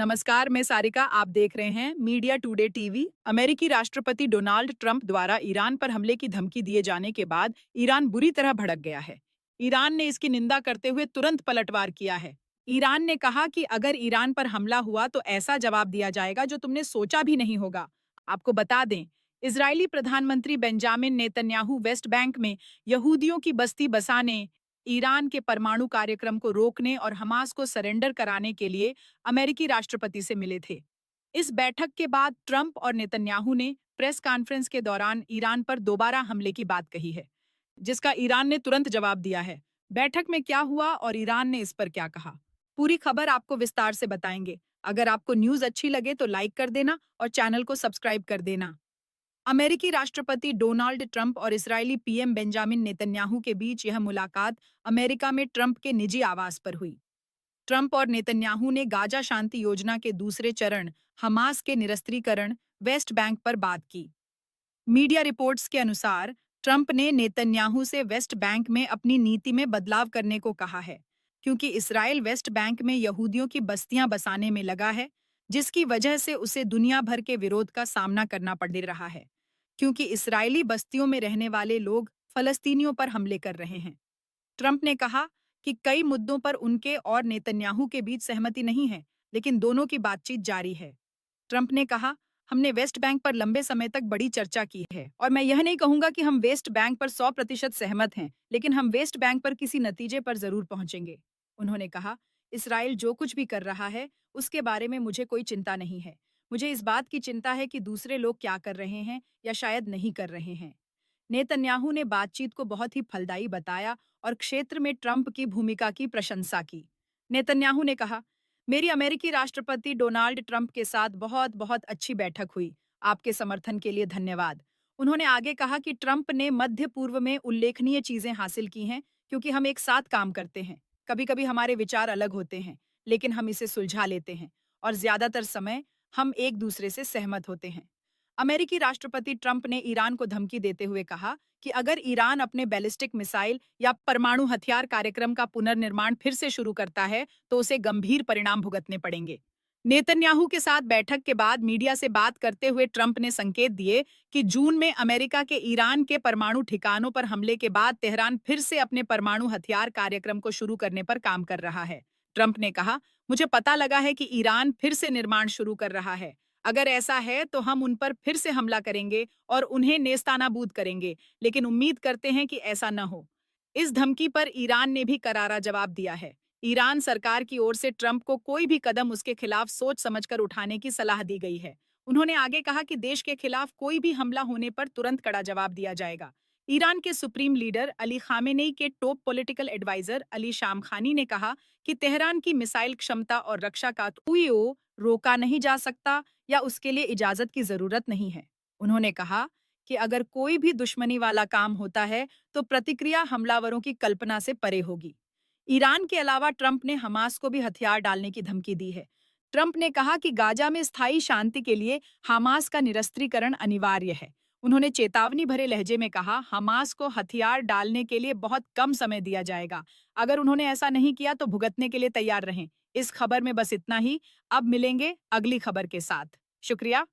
नमस्कार, मैं सारिका। आप देख रहे हैं मीडिया टुडे टीवी। अमेरिकी राष्ट्रपति डोनाल्ड ट्रंप द्वारा ईरान पर हमले की धमकी दिए जाने के बाद ईरान बुरी तरह भड़क गया है। ईरान ने इसकी निंदा करते हुए तुरंत पलटवार किया है। ईरान ने कहा कि अगर ईरान पर हमला हुआ तो ऐसा जवाब दिया जाएगा जो तुमने सोचा भी नहीं होगा। आपको बता दें, इजरायली प्रधानमंत्री बेंजामिन नेतन्याहू वेस्ट बैंक में यहूदियों की बस्ती बसाने, ईरान के परमाणु कार्यक्रम को रोकने और हमास को सरेंडर कराने के लिए अमेरिकी राष्ट्रपति से मिले थे। इस बैठक के बाद ट्रंप और नेतन्याहू ने प्रेस कॉन्फ्रेंस के दौरान ईरान पर दोबारा हमले की बात कही है, जिसका ईरान ने तुरंत जवाब दिया है। बैठक में क्या हुआ और ईरान ने इस पर क्या कहा, पूरी खबर आपको विस्तार से बताएंगे। अगर आपको न्यूज अच्छी लगे तो लाइक कर देना और चैनल को सब्सक्राइब कर देना। अमेरिकी राष्ट्रपति डोनाल्ड ट्रंप और इजरायली पीएम बेंजामिन नेतन्याहू के बीच यह मुलाकात अमेरिका में ट्रंप के निजी आवास पर हुई। ट्रंप और नेतन्याहू ने गाजा शांति योजना के दूसरे चरण हमास के निरस्त्रीकरण वेस्ट बैंक पर बात की। मीडिया रिपोर्ट्स के अनुसार ट्रंप ने नेतन्याहू से वेस्ट बैंक में अपनी नीति में बदलाव करने को कहा है, क्योंकि इसराइल वेस्ट बैंक में यहूदियों की बस्तियां बसाने में लगा है, जिसकी वजह से उसे दुनिया भर के विरोध का सामना करना पड़ रहा है, क्योंकि इसराइली बस्तियों में रहने वाले लोग फलस्तीनियों पर हमले कर रहे हैं। ट्रंप ने कहा कि कई मुद्दों पर उनके और नेतन्याहू के बीच सहमति नहीं है, लेकिन दोनों की बातचीत जारी है। ट्रंप ने कहा, हमने वेस्ट बैंक पर लंबे समय तक बड़ी चर्चा की है और मैं यह नहीं कहूंगा कि हम वेस्ट बैंक पर 100% सहमत हैं, लेकिन हम वेस्ट बैंक पर किसी नतीजे पर जरूर पहुंचेंगे। उन्होंने कहा, इसराइल जो कुछ भी कर रहा है उसके बारे में मुझे कोई चिंता नहीं है। मुझे इस बात की चिंता है कि दूसरे लोग क्या कर रहे हैं या शायद नहीं कर रहे हैं। नेतन्याहू ने बातचीत को बहुत ही फलदायी बताया और क्षेत्र में ट्रंप की भूमिका की प्रशंसा की। नेतन्याहू ने कहा, मेरी अमेरिकी राष्ट्रपति डोनाल्ड ट्रंप के साथ बहुत बहुत अच्छी बैठक हुई। आपके समर्थन के लिए धन्यवाद। उन्होंने आगे कहा कि ट्रंप ने मध्य पूर्व में उल्लेखनीय चीजें हासिल की हैं, क्योंकि हम एक साथ काम करते हैं। कभी कभी हमारे विचार अलग होते हैं, लेकिन हम इसे सुलझा लेते हैं और ज्यादातर समय हम एक दूसरे से सहमत होते हैं। अमेरिकी राष्ट्रपति ट्रंप ने ईरान को धमकी देते हुए कहा कि अगर ईरान अपने बैलिस्टिक मिसाइल या परमाणु हथियार कार्यक्रम का पुनर्निर्माण फिर से शुरू करता है तो उसे गंभीर परिणाम भुगतने पड़ेंगे। नेतन्याहू के साथ बैठक के बाद मीडिया से बात करते हुए ट्रंप ने संकेत दिए कि जून में अमेरिका के ईरान के परमाणु ठिकानों पर हमले के बाद तेहरान फिर से अपने परमाणु हथियार कार्यक्रम को शुरू करने पर काम कर रहा है। ट्रंप ने कहा, मुझे पता लगा है कि ईरान फिर से निर्माण शुरू कर रहा है। अगर ऐसा है तो हम उन पर फिर से हमला करेंगे और उन्हें नेस्तानाबूद करेंगे, लेकिन उम्मीद करते हैं कि ऐसा न हो। इस धमकी पर ईरान ने भी करारा जवाब दिया है। ईरान सरकार की ओर से ट्रंप को कोई भी कदम उसके खिलाफ सोच समझकर उठाने की सलाह दी गई है। उन्होंने आगे कहा कि देश के खिलाफ कोई भी हमला होने पर तुरंत कड़ा जवाब दिया जाएगा। ईरान के सुप्रीम लीडर अली खामेनेई के top political advisor Ali Shamkhani ने कहा कि तेहरान की मिसाइल क्षमता और रक्षा का कोई रोका नहीं जा सकता या उसके लिए इजाजत की जरूरत नहीं है। उन्होंने कहा कि अगर कोई भी दुश्मनी वाला काम होता है तो प्रतिक्रिया हमलावरों की कल्पना से परे होगी। ईरान के अलावा ट्रंप ने हमास को भी हथियार डालने की धमकी दी है। ट्रंप ने कहा कि गाजा में स्थायी शांति के लिए हमास का निरस्त्रीकरण अनिवार्य है। उन्होंने चेतावनी भरे लहजे में कहा, हमास को हथियार डालने के लिए बहुत कम समय दिया जाएगा। अगर उन्होंने ऐसा नहीं किया तो भुगतने के लिए तैयार रहें। इस खबर में बस इतना ही। अब मिलेंगे अगली खबर के साथ। शुक्रिया।